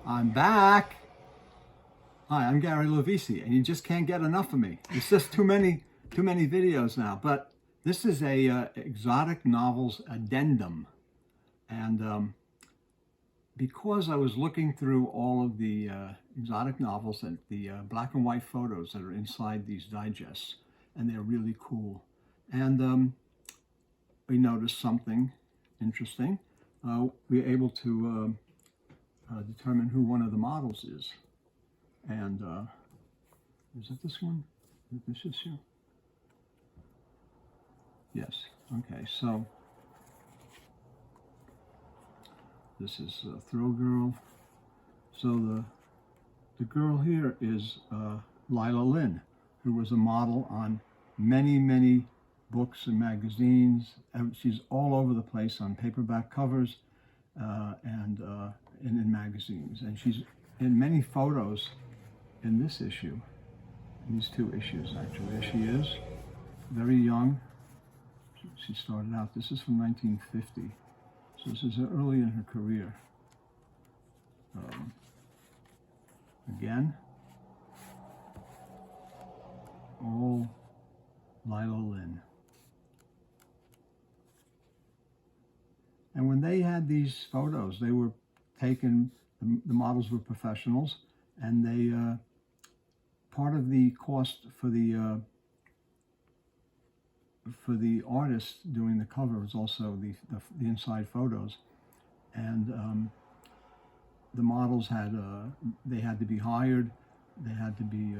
I'm back. Hi, I'm Gary Lovisi, and you just can't get enough of me. It's just too many videos now. But this is a exotic novels addendum, and because I was looking through all of the exotic novels and the black and white photos that are inside these digests, and they're really cool, and we noticed something interesting. We were able to determine who one of the models is. And is it this one? Is this issue? Yes. Okay. So this is Thrill Girl. So the girl here is Lila Lynn, who was a model on many books and magazines. She's all over the place on paperback covers and in magazines, and she's in many photos in this issue, these two issues actually. There she is, very young. She started out, this is from 1950, so this is early in her career. Again, all Lila Lynn. And when they had these photos, they were taken, the models were professionals, and they, part of the cost for the artist doing the cover was also the inside photos, and the models had they had to be hired, they had to be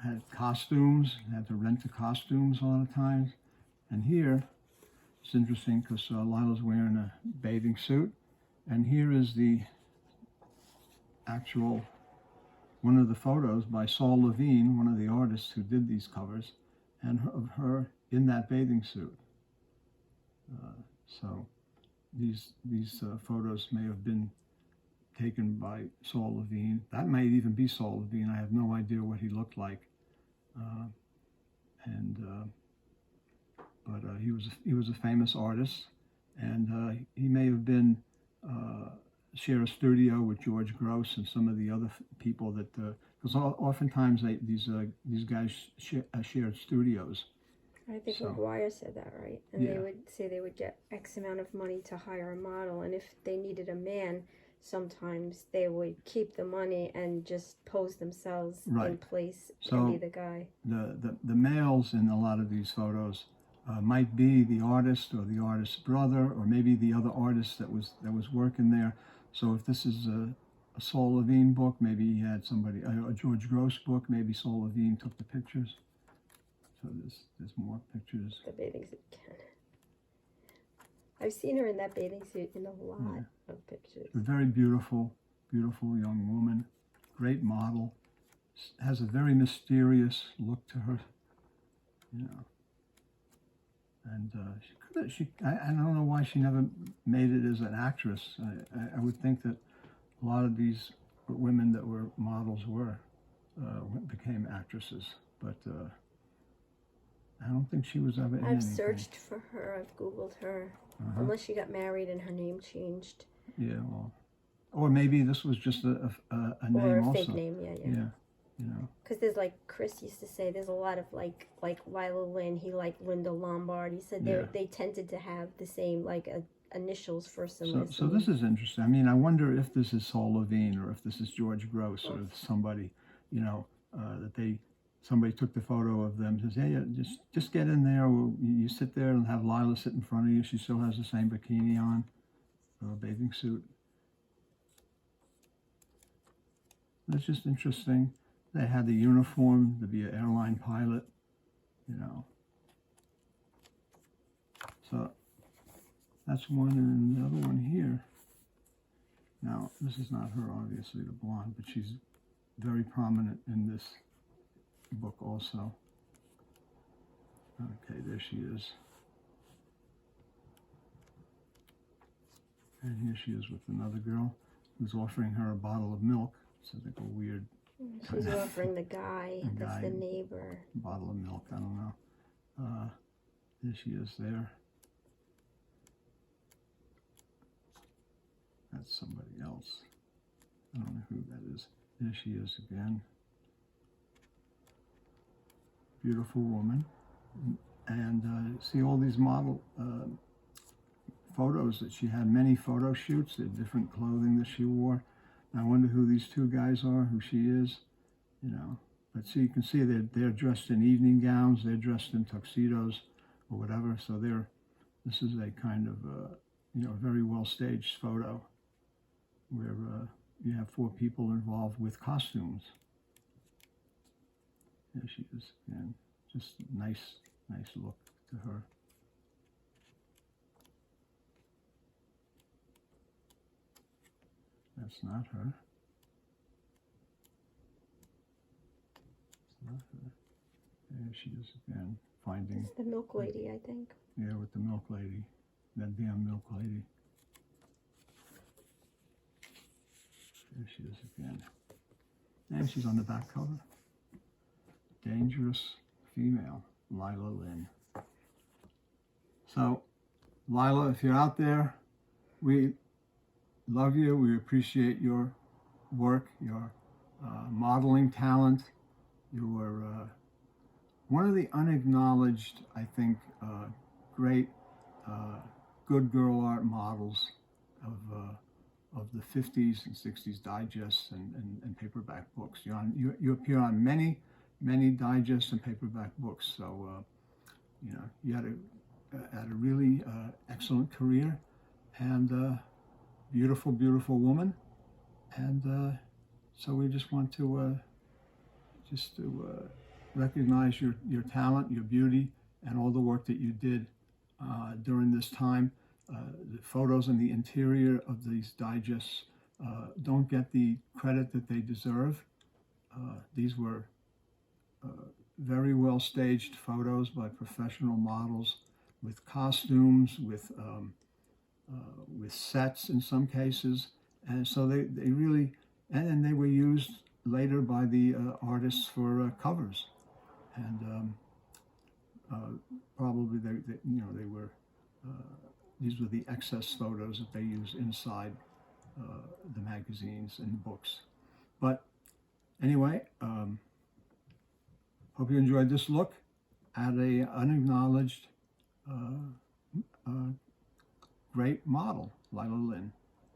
had costumes, they had to rent the costumes a lot of times. And here it's interesting because Lila's wearing a bathing suit, and here is the actual one of the photos by Saul Levine, one of the artists who did these covers, and of her in that bathing suit. So these photos may have been taken by Saul Levine. That might even be Saul Levine. I have no idea what he looked like, but he was a famous artist, and he may have been share a studio with George Gross and some of the other people that, because oftentimes these guys shared studios. I think McGuire said that, right? And yeah, they would say they would get X amount of money to hire a model, and if they needed a man, sometimes they would keep the money and just pose themselves in place and be the guy. The males in a lot of these photos might be the artist or the artist's brother, or maybe the other artist that was working there. So if this is a Saul Levine book, maybe he had somebody, a George Gross book, maybe Saul Levine took the pictures. So there's more pictures. The bathing suit. I've seen her in that bathing suit in a lot of pictures. A very beautiful young woman, great model, has a very mysterious look to her, you know. And I don't know why she never made it as an actress. I would think that a lot of these women that were models became actresses, but I don't think she was ever in anything. I've searched for her, I've Googled her, unless she got married and her name changed. Yeah, well, or maybe this was just a name or a also. fake name, yeah. You know, because there's like Chris used to say, there's a lot of like Lila Lynn. He liked Linda Lombard. He said they tended to have the same initials first and last. So this is interesting. I mean, I wonder if this is Saul Levine or if this is George Gross or somebody, you know, that somebody took the photo of them and says, hey, just get in there. You sit there and have Lila sit in front of you. She still has the same bikini on, or a bathing suit. That's just interesting. They had the uniform to be an airline pilot, you know. So that's one, and the other one here. Now, this is not her, obviously, the blonde, but she's very prominent in this book also. Okay, there she is. And here she is with another girl who's offering her a bottle of milk. It's like a weird... She's offering the guy that's the neighbor. Bottle of milk, I don't know. There she is there. That's somebody else. is. There she is again. Beautiful woman. And see all these model photos that she had, many photo shoots, the different clothing that she wore. And I wonder who these two guys are, who she is, you know. But see, you can see they're dressed in evening gowns, they're dressed in tuxedos or whatever. So this is a kind of, you know, very well staged photo where you have 4 people involved with costumes. There she is again. Just nice look to her. That's not her. It's not her. There she is again, finding. It's the milk lady, I think. Yeah, with the milk lady. That damn milk lady. There she is again. And she's on the back cover. Dangerous female, Lila Lynn. So, Lila, if you're out there, we love you. We appreciate your work, your modeling talent. You were one of the unacknowledged, I think, great good girl art models of the 50s and 60s digests and paperback books. You appear on many digests and paperback books. So, you know, you had a really excellent career, and beautiful woman. And so we just want to recognize your talent, your beauty, and all the work that you did during this time. The photos in the interior of these digests don't get the credit that they deserve. These were very well staged photos by professional models with costumes, with sets in some cases, and so they really, and they were used later by the artists for covers, and probably they were these were the excess photos that they used inside the magazines and the books. But anyway, hope you enjoyed this look at a unacknowledged great model, Lila Lynn.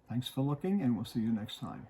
Thanks for looking, and we'll see you next time.